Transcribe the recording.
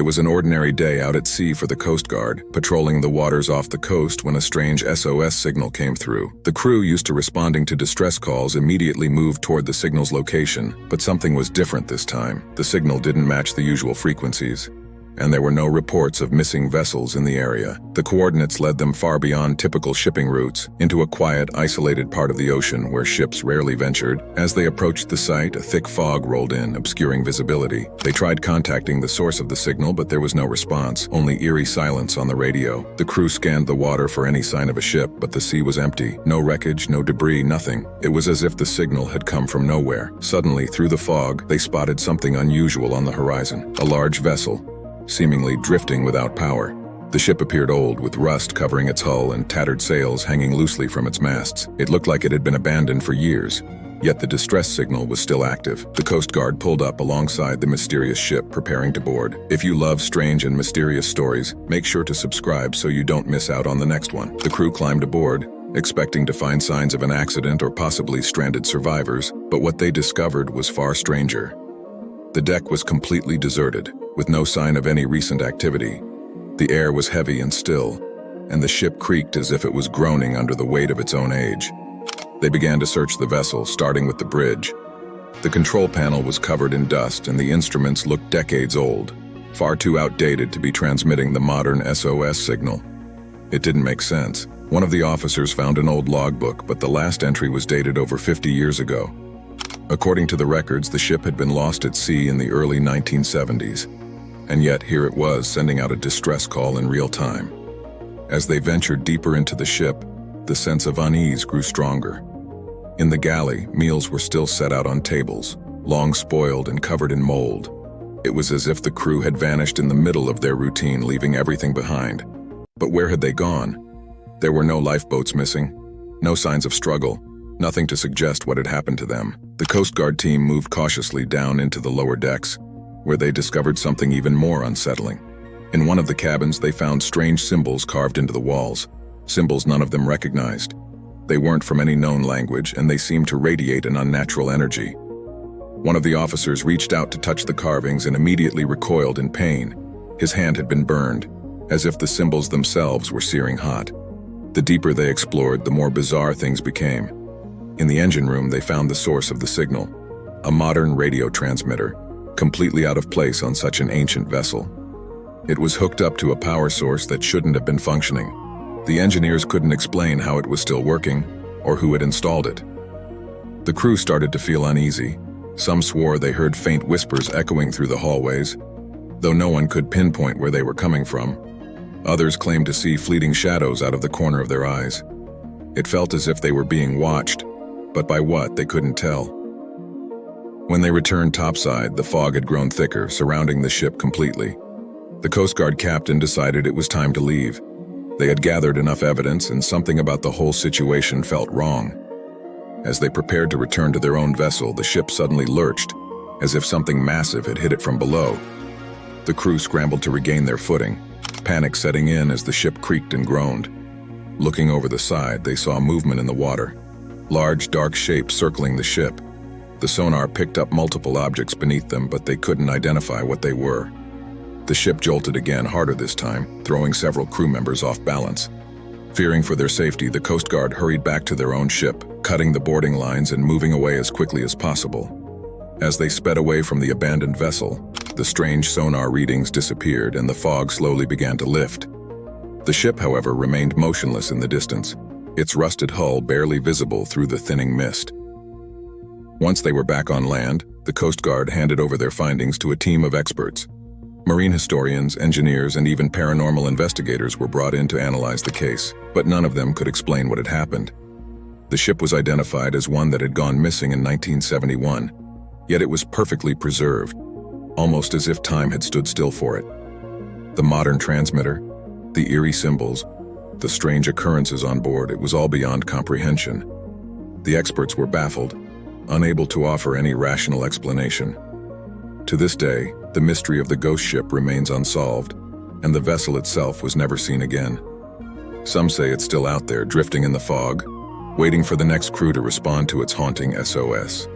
It was an ordinary day out at sea for the Coast Guard, patrolling the waters off the coast when a strange SOS signal came through. The crew, used to responding to distress calls, immediately moved toward the signal's location, but something was different this time. The signal didn't match the usual frequencies, and there were no reports of missing vessels in the area. The coordinates led them far beyond typical shipping routes, into a quiet, isolated part of the ocean where ships rarely ventured. As they approached the site, a thick fog rolled in, obscuring visibility. They tried contacting the source of the signal, but there was no response, only eerie silence on the radio. The crew scanned the water for any sign of a ship, but the sea was empty. No wreckage, no debris, nothing. It was as if the signal had come from nowhere. Suddenly, through the fog, they spotted something unusual on the horizon. A large vessel, seemingly drifting without power. The ship appeared old, with rust covering its hull and tattered sails hanging loosely from its masts. It looked like it had been abandoned for years, yet the distress signal was still active. The Coast Guard pulled up alongside the mysterious ship, preparing to board. If you love strange and mysterious stories, make sure to subscribe so you don't miss out on the next one. The crew climbed aboard, expecting to find signs of an accident or possibly stranded survivors, but what they discovered was far stranger. The deck was completely deserted, with no sign of any recent activity. The air was heavy and still, and the ship creaked as if it was groaning under the weight of its own age. They began to search the vessel, starting with the bridge. The control panel was covered in dust, and the instruments looked decades old, far too outdated to be transmitting the modern SOS signal. It didn't make sense. One of the officers found an old logbook, but the last entry was dated over 50 years ago. According to the records, the ship had been lost at sea in the early 1970s, and yet here it was, sending out a distress call in real time. As they ventured deeper into the ship, the sense of unease grew stronger. In the galley, meals were still set out on tables, long spoiled and covered in mold. It was as if the crew had vanished in the middle of their routine, leaving everything behind. But where had they gone? There were no lifeboats missing, no signs of struggle, nothing to suggest what had happened to them. The Coast Guard team moved cautiously down into the lower decks, where they discovered something even more unsettling. In one of the cabins, they found strange symbols carved into the walls, symbols none of them recognized. They weren't from any known language, and they seemed to radiate an unnatural energy. One of the officers reached out to touch the carvings and immediately recoiled in pain. His hand had been burned, as if the symbols themselves were searing hot. The deeper they explored, the more bizarre things became. In the engine room, they found the source of the signal, a modern radio transmitter, completely out of place on such an ancient vessel. It was hooked up to a power source that shouldn't have been functioning. The engineers couldn't explain how it was still working or who had installed it. The crew started to feel uneasy. Some swore they heard faint whispers echoing through the hallways, though no one could pinpoint where they were coming from. Others claimed to see fleeting shadows out of the corner of their eyes. It felt as if they were being watched, but by what, they couldn't tell. When they returned topside, the fog had grown thicker, surrounding the ship completely. The Coast Guard captain decided it was time to leave. They had gathered enough evidence, and something about the whole situation felt wrong. As they prepared to return to their own vessel, the ship suddenly lurched, as if something massive had hit it from below. The crew scrambled to regain their footing, panic setting in as the ship creaked and groaned. Looking over the side, they saw movement in the water, large dark shapes circling the ship. The sonar picked up multiple objects beneath them, but they couldn't identify what they were. The ship jolted again, harder this time, throwing several crew members off balance. Fearing for their safety, the Coast Guard hurried back to their own ship, cutting the boarding lines and moving away as quickly as possible. As they sped away from the abandoned vessel, the strange sonar readings disappeared and the fog slowly began to lift. The ship, however, remained motionless in the distance, its rusted hull barely visible through the thinning mist. Once they were back on land, the Coast Guard handed over their findings to a team of experts. Marine historians, engineers, and even paranormal investigators were brought in to analyze the case, but none of them could explain what had happened. The ship was identified as one that had gone missing in 1971, yet it was perfectly preserved, almost as if time had stood still for it. The modern transmitter, the eerie symbols, the strange occurrences on board, it was all beyond comprehension. The experts were baffled, unable to offer any rational explanation. To this day, the mystery of the ghost ship remains unsolved, and the vessel itself was never seen again. Some say it's still out there, drifting in the fog, waiting for the next crew to respond to its haunting SOS.